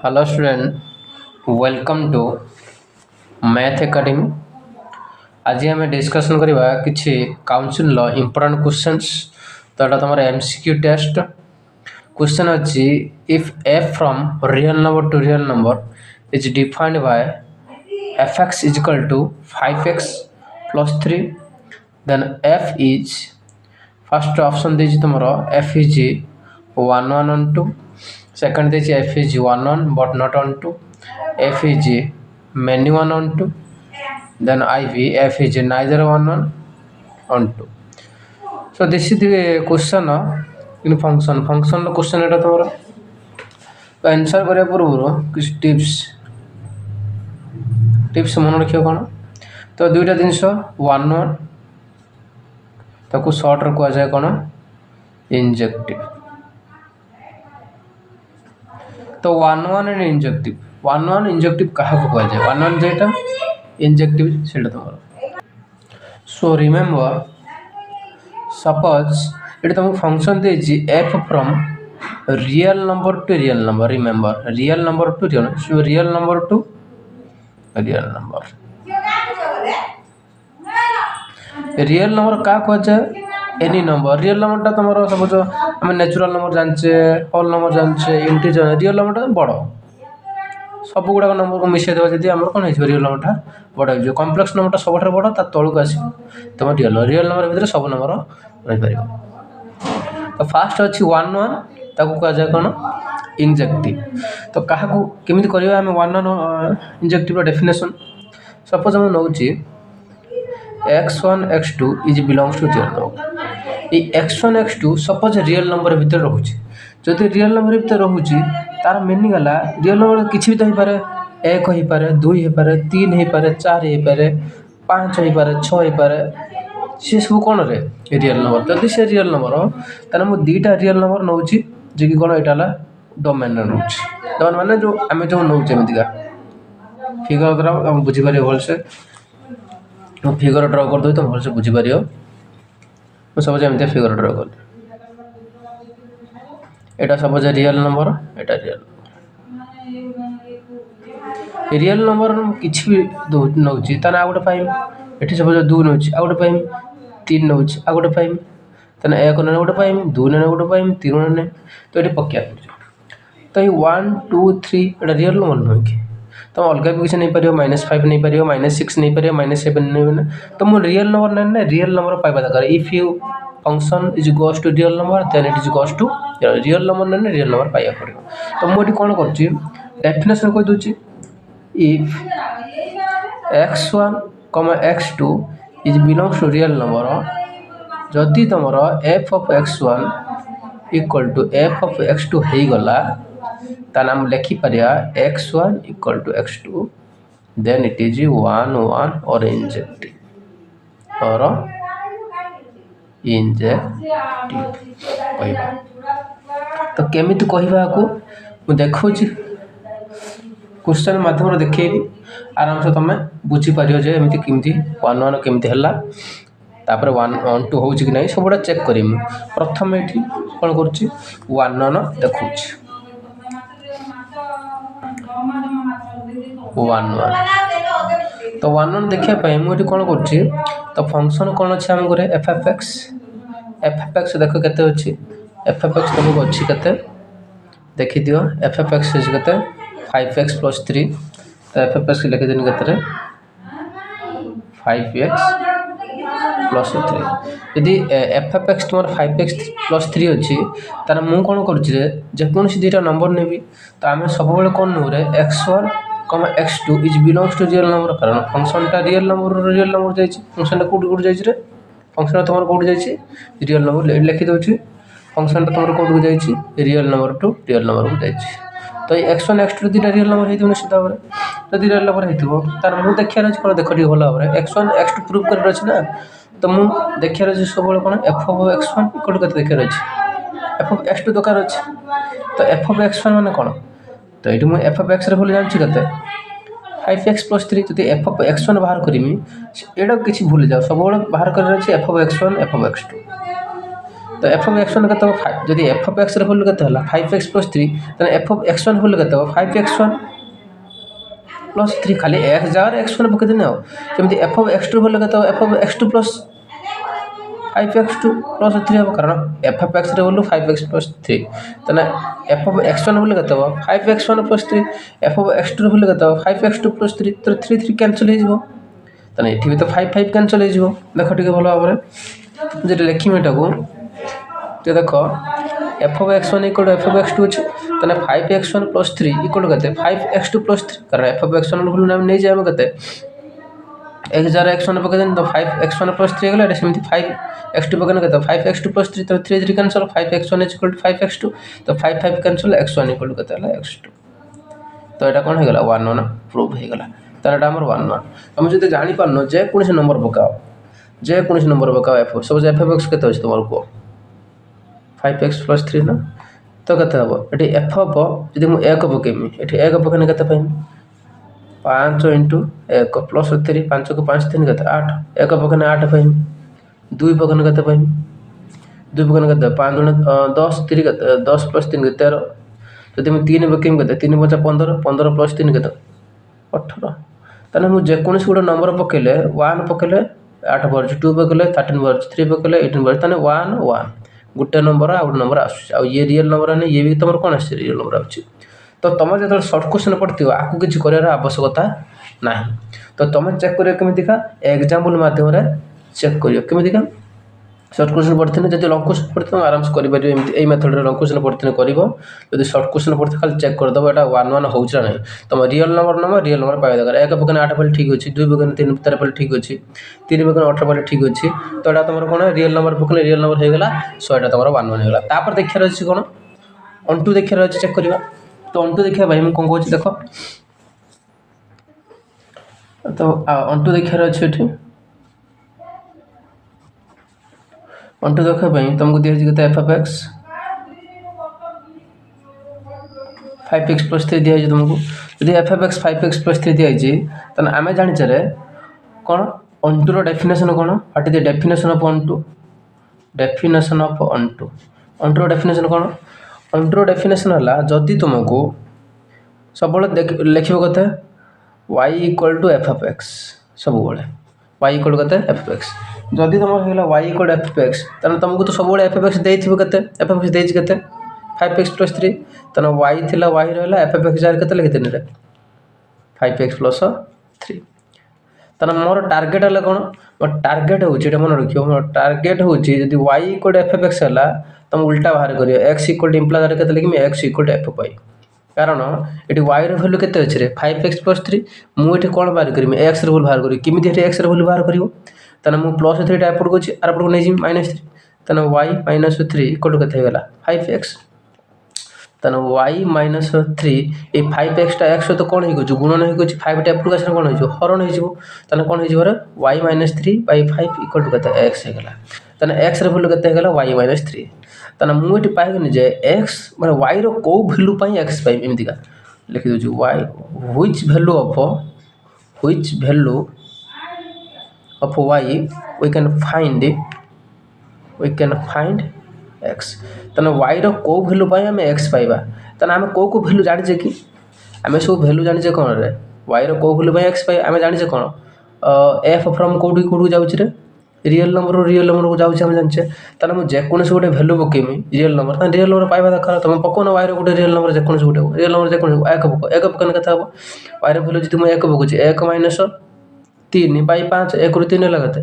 Hello student, welcome to Math Academy. आज आम discussion करवा कि काउंसिल इंपोर्टेंट क्वेश्चंस तो यहाँ तुम एमसीक्यू टेस्ट क्वेश्चन अच्छी if f from real number to real number is defined by fx is equal to 5x plus 3 then f is first option देछि तुमरो f is 1 1 on 2 second देछि f is 1 1 but not on 2 f is many 1 on 2 then IV f is neither 1 1 on 2. So this is the question in function row question एटा तोर तो answer करिया पूर्व कुछ tips मन रखियो कोन तो दुईटा जिनस 1 1 ताको शॉर्ट रे को जाय कोन इंजेक्टिव तो 1 1 एंड इंजेक्टिव 1 1 इंजेक्टिव कहा को जाय 1 1 जेटा इंजेक्टिव सेटा तोर सो रिमेंबर सपोज इट तुम फंक्शन दे f from real number to real number remember real number to real number to real number real number का को जाय एनी नंबर रियल नंबर ता तुमरो सपोज हम नेचुरल नंबर जानचे होल नंबर जानचे इंटीजर रियल नंबर ता बड़ सब गुड़ा नंबर को मिसई देवा जदी हमर कोन है रियल नंबर ता बड़ हो कॉम्प्लेक्स नंबर ता सबठार बड़ ता तळु को आसी तुम रियल नंबर भीतर सब नंबर रही परिबो तो फास्ट अछि 1 1 ताको का जाय कोन इंजेक्टिव तो काहा को केमिति करियो हम 1 1 इंजेक्टिव रो डेफिनेशन सपोज हम नउची x1 x2 is belongs to real number ए x1 x2 suppose real number भीतर रहउची जदि रियल नंबर भीतर रहउची तार मीनिंग हला रियल नंबर किछि भी तो ही पारे 1 ही पारे 2 ही पारे 3 ही पारे 4 ही पारे 5 ही पारे 6 ही पारे से सब कोन रे रियल नंबर जदि से रियल नंबर ताने मु दीटा रियल नंबर नउची जे कि कोन एटाला डोमेन नउची डोमेन माने जो हमें जो नउचे एमितिका फिगर द्वारा हम बुझी पारे होल से तो फिगर ड्रा कर दो तो भल से बुझी पारियो तो सपोज एमिति फिगर ड्रा कर एटा सपोज रियल नंबर एटा रियल नंबर किछि भी नउची तने आ गोटे पाइम एठी सपोज 2 नउची आ गोटे पाइम 3 नउची आ गोटे पाइम तने 1 ने गोटे पाइम 2 ने गोटे पाइम 3 ने तो एठी पक्या तो ये 1 2 3 एटा रियल नंबर न कि तो अलग भी किसी नहीं पारियो -5 नहीं पारियो -6 नहीं पारियो -7 नहीं तो मु रियल नंबर ने रियल नंबर पाइबा दरकार if you function is goes to real number then it is goes to real number ने रियल नंबर पाइबा पड़ियो तो मु एठी कोन करछि डेफिनेशन को दोछि if x1, x2 is belongs to real number जदि तुमरो f of x1 equal to f of x2 हे गला ता नाम लिखि परिया x1 equal to x2 then it is 1 1 or injective कहबा तो केमिति कहबा को मु देखौ छी क्वेश्चन माध्यम रे देखैबी आराम से तमे बुझी पारियो जे एमिति किमति 1 1 केमिति हल्ला तापर 1 1 2 होउची कि नै सबडा चेक करिमु प्रथम एठी कोन करछि 1 1 देखौछि 1 1 तो 1 1 देखिया पय मु एठी कोन करछि तो फंक्शन कोन अछि हम करे fx देखो केते अछि fx तुमको अछि केते देखि दियो fx इज केते 5x plus 3 तो fx लिख देन केते 5x plus 3 यदि fx तुमर 5x plus 3 अछि तार मु कोन करछि रे जे कोन सी दुटा नंबर नेबी तो हमें सब बेले कोन नु रे x1, x2 is belongs to real number कारण फंक्शन ता रियल नंबर जाइछि फंक्शन ता कोड जाइछि रे फंक्शन तुमर कोड जाइछि रियल नंबर लिखि दोछि फंक्शन ता तुमर कोड जाइछि real number to real number को जाइछि तो x1 x2 दुटा रियल नंबर हेतिबो सीधा बरे जदि रियल नंबर हेतिबो तार मु देखिया रहछि कोन देखो डी होला बरे x1 x2 प्रूव कर रहछि ना तो मु देखिया रहछि सब बेले कोन f of x1 इक्वल कते देखिया रहछि f of x2 दरकार अछि तो f of x1 माने कोन तो एठी मु f of x रे भूल जानछि कते 5x plus 3 जदि f of x1 बाहर करिमी एडा किछि भूल जाओ सब बेले बाहर कर रहछि f of x1 f of x2 तो एफ ऑफ एक्स वन केते फाइव जदि एफ ऑफ एक्स भैल्यू केते हला 5x + 3 तने F of x one value केते 5x1 + 3 खाली x जगह x1 पके देने हो जेमति एफ ऑफ x2 भैल्यू केते एफ ऑफ x2 + 5x2 + 3 हो कारण F of x value 5x + 3 तने एफ ऑफ x1 भैल्यू केते 5x1 + 3 F of x2 value केते 5x2 + 3 तो 3 3 कैंसिल हो जिवो तने एठी भी तो 5 5 कैंसिल हो जिवो देखो ठीक भलो भाबरे जे लेखिम एटा को तो देखो F of x1 = F of x2 अछि तने 5x1 + 3 = केते 5x2 + 3 कारण एफ ऑफ x1 भैल्यू नाम नै जाय हम केते x जार x1 पके देन तो 5x1 + 3 गेला एटा सेमति 5x2 पके न केते 5x2 + 3 तो 3 3 कैंसिल 5x1 = 5x2 तो 5 5 कैंसिल x1 = केते हला x2 तो एटा कोन हे गेला 1 1 प्रूव हे गेला त एटा हमर 1 1 हम जते जानि पारनो जे कोनसे नंबर पकाओ जे कोनसे नंबर पकाओ f सब एफ ऑफ x केते अछि तमर को 5x + 3 ना तो केते हबो एठी एफ ऑफ जदि मु 1 पकेमी एठी 1 पकेने केते पाइम 5 × 1 + 3 5 को 5 3 केते 8 1 पकेने 8 पाइम 2 पकेने केते पाइम 2 पकेने केते 5 × 10 3 केते 10 + 3 केते 13 जदि मु 3 पकेम केते 3 × 5 = 15 15 + 3 केते 18 तने मु जे कोनसे गुडा नंबर पकेले 1 पकेले 8 बरज 2 पकेले 13 बरज 3 पकेले 18 बरज तने 1 1 गुटे नंबर आउट नंबर आसु आ ये रियल नंबर ने ये भी तमर कोन आसी रियल नंबर आछि तो तुम जो शॉर्ट क्वेश्चन पढ़थियो आकु किछि करियार आवश्यकता नाही तो तुम चेक करियो केमितिका एग्जांपल माध्यम रे चेक करियो केमितिका शॉर्ट क्वेश्चन पढ़थिने जदि लॉन्ग क्वेश्चन पढ़थियो आराम से करि परियो एमि ए मेथड रे लॉन्ग क्वेश्चन पढ़थिने करिवो जदि शॉर्ट क्वेश्चन पढ़थि खाली चेक कर दबो एटा 1 1 होउछ ना नहीं तुम रियल नंबर पाइ दरकार 1 पकने 8 पल ठीक अछि 2 पकने 3 13 पल ठीक अछि 3 पकने 18 पल ठीक अछि तो एटा तुमर कोन रियल नंबर पकने रियल नंबर हे गेला सो एटा तुमर 1 1 हे गेला तापर देखियार अछि कोन ऑन टू देखियार अछि चेक करिवा तो ऑन टू देखिया भाई हम कोन कहछि देखो तो ऑन टू देखियार अछि एठी ऑन टू देखा भाई तुमको दिया जी एफ ऑफ एक्स 5x + 3 दिया तुमको यदि एफ ऑफ एक्स 5x + 3 दिया तने आमे जानि चले कोन ऑन टू रो डेफिनेशन कोन what is the definition of onto definition of onto रो डेफिनेशन कोन ऑन टू रो डेफिनेशन हला जदी तुमको सब बळे लिखिबो कते y = f of x सब बळे y = कते f of x जदि तुम हेला y = f of x तने तुमको तो सब बळे f of x देइथिबो कते f of x देइछ कते 5x + 3 तने y थिला y रहला f of x जार कते लिखि देने रे 5x + 3 तने मोर टारगेट हला कोन मोर टारगेट होची एटा मन रखियो मोर टारगेट होची जदि y = f of x हला तुम उल्टा बाहर करियो x = इंप्लाई जार कते लिखिमे x = f of y कारण एटी y रो वैल्यू केते अछि रे 5x + 3 मु एटी कोन बाहर करिमे x रो वैल्यू बाहर करियो किमिति एटी x रो वैल्यू बाहर करियो तने मु +3 टा एपड कोछि आर एपड को नै जी -3 तने y - 3 = कते हेला 5x तने y - 3 ए 5x टा x तो कोन हे गयो गुणन हे गयो 5 टा एपड को कोन हे जो हरण हे जिवो तने कोन हे जिवो रे y - 3/5 = कते x हे गेला तने x रो वैल्यू कते हे गेला y - 3 तने मु एटी पाइ गनि जे x माने y रो को वैल्यू पई x पाइ एमितिका लिखि दउ y which value of y we can find x तने y रो को वैल्यू पई हम x पाइबा तने हम को वैल्यू जानि जे कि हमें सब वैल्यू जानि जे कोन रे y रो को वैल्यू पई x पाइ हमें जानि जे कोन f फ्रॉम कोडी जाउछ रे रियल नंबर को जाउछ हम जानछे तने मु जे कोनसे गोटे वैल्यू पकेमी रियल नंबर पाइबा दरकार तुम पकोन y रो गोटे रियल नंबर जे कोनसे गोटे रियल नंबर जे कोन 1 पकन कथा हो y रो वैल्यू जति मु 1 पकोछि 1 - 3/5 1 ରୁ 3 होला कते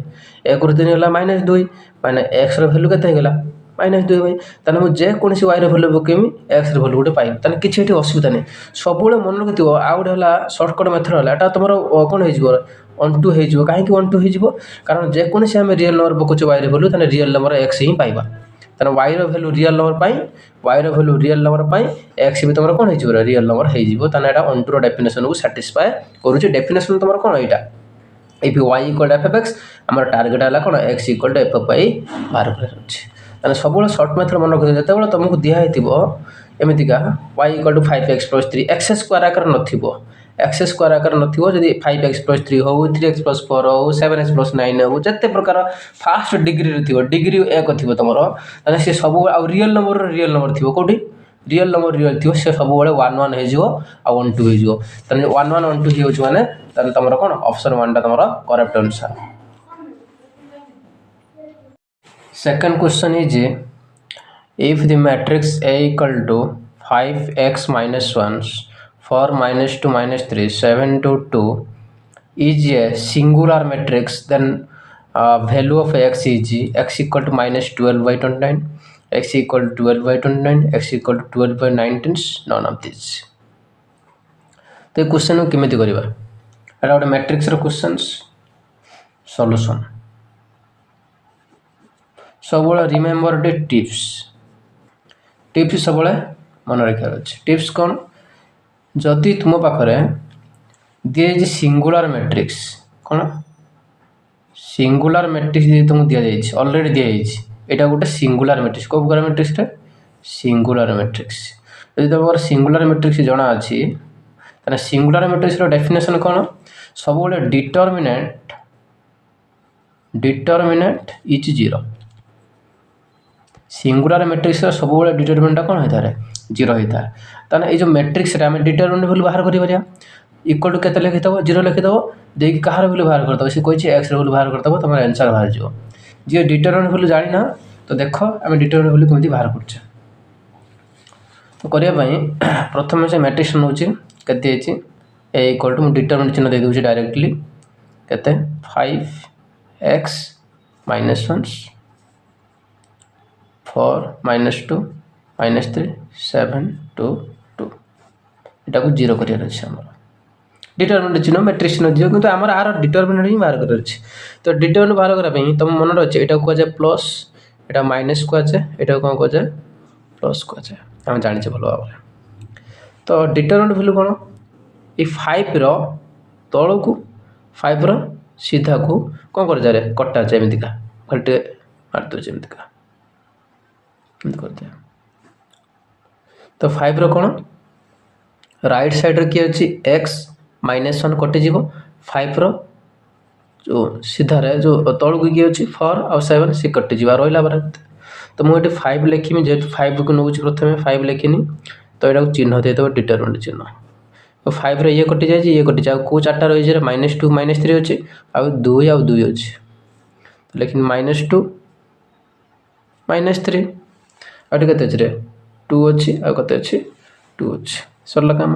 1 ରୁ 3 होला -2 माने x रो वैल्यू कते हेला -2 भाई तने मु जे कोनसे y रो वैल्यू पकेमी x रो वैल्यू गोटे पाइ तने किछि एठी असुविधा नै सबुले मन रखिथिबो आउट होला शॉर्टकट मेथड होला एटा तमरो कोन हे जिवो ऑन टू हे जिवो काहे कि ऑन टू हे जिवो कारण जे कोनसे हम रियल नंबर पकोछ y रो वैल्यू तने रियल नंबर x ही पाइबा तने y रो वैल्यू रियल नंबर पाइ y रो वैल्यू रियल नंबर पाइ x भी तमरो कोन हे जिवो रियल नंबर हे जिवो तने एटा ऑन टू रो डेफिनेशन को सैटिस्फाई करूची definition तमरो cone Etah if y = f of x हमर टारगेट हला कोन x = f of y बाहर कर अछि तने सबुले शॉर्ट मेथड मन रखि जते बेला तुमको दिया हेतिबो एमितिका y = 5x + 3 x² आकार नथिबो एक्स स्क्वायर आकार नथिबो जदि 5x + 3 हो 3x + 4 हो 7x + 9 हो जते प्रकार फास्ट डिग्री रे थिबो डिग्री 1 थिबो तमरो ताने से सब आ रियल नंबर थिबो कोठी रियल थिबो से सब बळे 1 1 हे जिवो आ 1 2 हे जिवो ताने 1 1 1 2 हे होछ माने ताने तमरो कोन ऑप्शन 1 टा तमरो correct answer. Second question is if the matrix A equal to 5x minus 1 4 minus 2 minus 3 7 to 2 is a singular matrix then value of x is x equal to minus 12 by 29 x equal to 12 by 29 x equal to 12 by 19 none of these। तो question केमिति करबा एटा गोटे matrix रो questions solution सब remember the tips सब मन रखार अच्छे tips कौन जदि तुम पाखे दिए सिंगुलर मैट्रिक्स कौन सिंगुलर मैट्रिक्स तुमको दि जाए अलरेडी दि जाए यहाँ गोटे सिंगुलर मैट्रिक्स कौ प्रकार मैट्रिक्स सिंगुलर मैट्रिक्स यदि तुम सिंगुलर मैट्रिक्स जना अच्छी सिंगुलर मैट्रिक्स डेफिनेशन कौन सब डिटरमिनेंट इज 0 सिंगुलर मैट्रिक्स सब डिटरमिनेंट कौन होता है 0 होता है ताने ये जो मैट्रिक्स आम डिटरमिनेंट वैल्यू बाहर कर इक्वल टू के लिखिदेव 0 लिखिदेव देखिए कहार वैल्यू बाहर करदेव सी कही एक्स वैल्यू बाहर करदेव तुम आंसर बाहर जाओ जी डिटरमिनेंट वैल्यू जाना तो देख आम डिटरमिनेंट वैल्यू केमी बाहर कर तो करने प्रथम से मैट्रिक्स नौ के ए इक्वल टू डिटरमिनेंट चिन्ह दे दूसरी डायरेक्टली के 5x minus 1 4 minus 2 minus 3 7 2 2 इटा को 0 करियर अछि हमर डिटरमिनेंट चिन्ह मैट्रिक्स न दियो किंतु हमर आर डिटरमिनेंट ही बाहर कर अछि तो डिटरमिनेंट बाहर करा पई तुम मन रछ एटा को जाय प्लस एटा माइनस को जाय एटा को को जाय प्लस को जाय हम जानि छ भलो बाबा तो डिटरमिनेंट वैल्यू कोन ए 5 रो तळ को 5 रो सीधा को कौन कर जाए कटा जमीती का घंटे मार दो जमीती का करते तो 5 रो कौन राइट साइड रे किए अछि x - 1 कटि जीवो 5 रो जो सीधा रे जो तळ को किए अछि 4 और 7 से कटि जीवा रोइला बारे तो मु एटी 5 लिखिमी जे 5 को नउछि प्रथमे 5 लिखिनी तो एटा को चिन्ह दे दो डिटरमिनेंट चिन्ह तो 5 रे ये कटि जाय ये कटि जाय को चारटा रहि जे -2 -3 अछि आ 2 आ 2 अछि लेकिन -2 -3 आटे कते अछि रे 2 अछि आ कते अछि 2 अछि सरला काम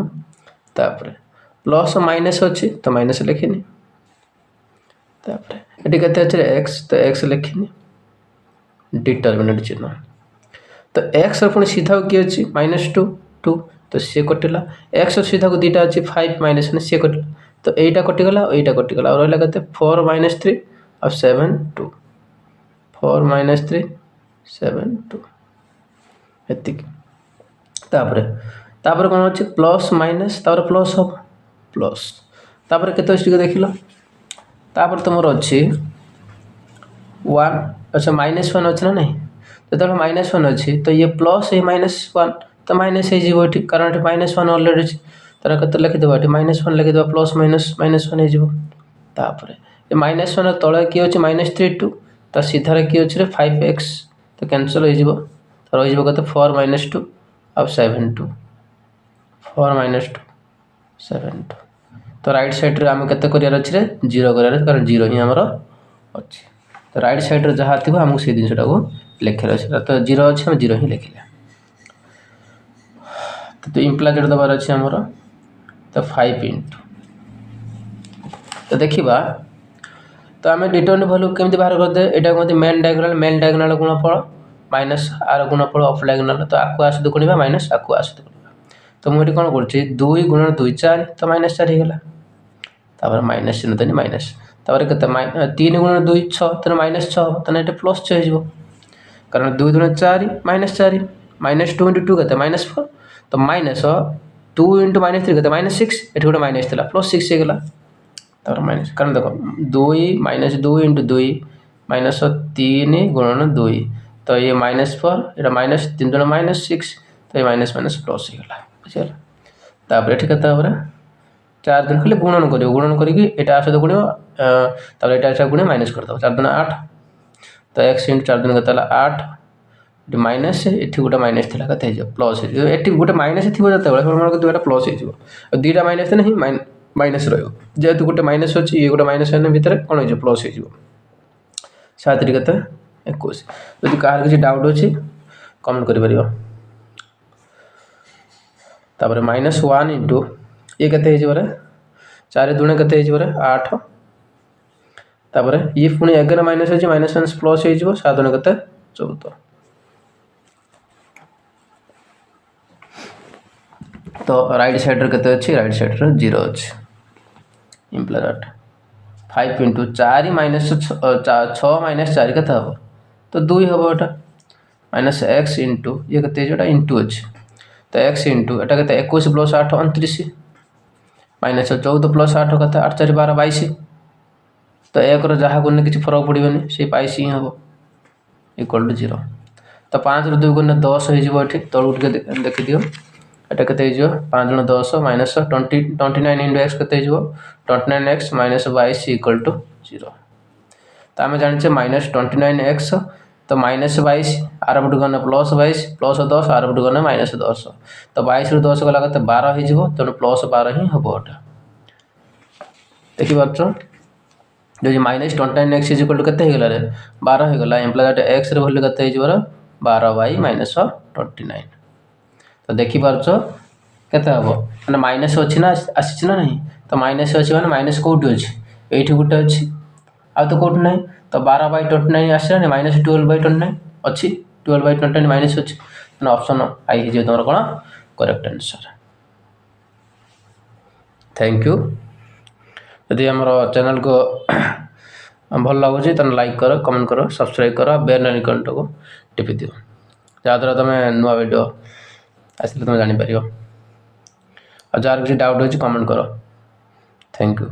तापर प्लस माइनस अछि तो माइनस लिखिनी तापर एटी कते अछि रे x तो x लिखिनी डिटरमिनेंट चिन्ह तो x र पुनी सीधा की अछि -2 2 तो सी कटिला x सीधा को दीटा अच्छी 5 माइनस सी कटिला तो यहीटा कटिगला यहीटा कटिगला और रहा कहते 4 - 3 और 7 2 4 - 3 7 2 एतिक तापर कौन अच्छे प्लस माइनस तापर प्लस हम प्लस तापर केते अछि देखिलो तापर तुमर अच्छी 1 अच्छा -1 अछि ना नहीं तो -1 अच्छी तो ये प्लस ये -1 तो माइनस है जीवो ठीक कारण ये -1 ऑलरेडी अछि तारा कते लिखि देबा ये -1 लिखि देबा प्लस माइनस -1 है जीवो तापर ये -1 तळे की अछि -3 2 तो सीधा रे की अछि रे 5x तो कैंसिल हो जीवो तो रहि जीवो कते 4 - 2 और 7 2 4 - 2 7 2 तो राइट साइड रे हम केते करियर अछि रे 0 करियर कारण 0 ही हमरो अछि तो राइट साइड रे जहा थिबो हम से दिन सेटा को लिखिर अछि तो 0 अछि हम 0 ही लिखिले तो इम्प्लाई केटे दबार अच्छे आमर तो 5 इंटू तो देखा तो आम डिटरमिनेंट वैल्यू केमती बाहर करदे यहाँ कहते मेन डायगोनाल गुणफल माइनस आर गुणफल अफ डायगोनाल तो आपको आसत गुणा माइनस आपको आसत गुणा तो मुझे कौन कर 2 × 2 4 तो -4 होगा तापर माइनस चिन्ह देनी माइनस तापर के 3 × 2 6 तो -6 तो ये प्लस 6 हो कारण 2 × 4 -4 -2 × 2 के -4 तो माइनस 2 × -3 के -6 ये गोटे माइनस था +6 हो गला तापर माइनस कारण देखो 2 - 2 × 2 -3 × 2 तो ये -4 ये -3 × -6 तो ये माइनस प्लस हो गला बुझिगला तापर ये केते 4 दिन खाली गुणन करियो गुणन करिकी एटा सहित गुणियो तापर एटा सहित गुणियो माइनस कर दो 4 दिन 8 तो x * 4 दिन केते हला 8 माइनस एठी गोटे माइनस थिला कते हो प्लस हो एठी गोटे माइनस थिबो जते बेले मन को दुटा प्लस हो दुटा माइनस नहीं माइनस रहियो जेहेतु गोटे माइनस अछि ये गोटे माइनस एने भीतर कोन हो प्लस हो 7 रे केते 21 यदि कार किसी डाउट अछि कमेंट करि परियो तापर -1 इनटू ये केते हे जबरे 4 दुणे केते हे जबरे 8 तापर ये पुणी अगेन माइनस अछि माइनस प्लस हे जबो 7 दुणे केते 14 तो राइट साइड रे केते अछि राइट साइड रे 0 अछि imply that 5 into 4 minus 6 minus 4 केते हबो तो 2 हबो एटा माइनस x इंटू ये केते जोटा इंटू अछि तो x इंटू एटा केते 21 प्लस 8 29 माइनस 14 प्लस 8 केते 8 4 12 22 तो 1 रो जहा गुने किछि फरक पड़िबनी से 22 ही हबो इक्वल टू 0 तो 5 रो 2 गुने 10 हे जिवो एठी तळु के देखि दियो एटा केते हे जिवो 5 गुणे 10 माइनस 29 into x केते हे जिवो 29x माइनस 22 इक्वल टू 0 तो आमे जानि माइनस 29x तो माइनस 22 आर पट गने प्लस 22 प्लस 10 आर पट गने माइनस 10 तो 22 रो 10 गला केते 12 हे जिवो तो प्लस 12 ही हबो एटा देखि बात जो minus 29x is equal to केते हे गला रे 12 हे गला इंप्लाई दैट x रे वैल्यू केते हे जिवो 12 बाय माइनस 29 तो देखि पारछो केते हबो माने माइनस अछि ना आछि ना नहीं तो माइनस अछि माने माइनस कोठी अछि एठी गुटे अछि आ तो कोठी नहीं तो 12 बाय 29 आछरा ने माइनस 12 बाय 29 अछि 12 बाय 29 माइनस अछि माने ऑप्शन आई हे जे तमर कोन करेक्ट आंसर थैंक यू यदि हमर चैनल को भल लागो छी त लाइक करो कमेंट करो सब्सक्राइब करो बेल आइकन को टिपि दियो जादरा तमे नुवा वीडियो आसले तुम जानी पारियो और जार किसी डाउट हो कमेंट करो थैंक यू।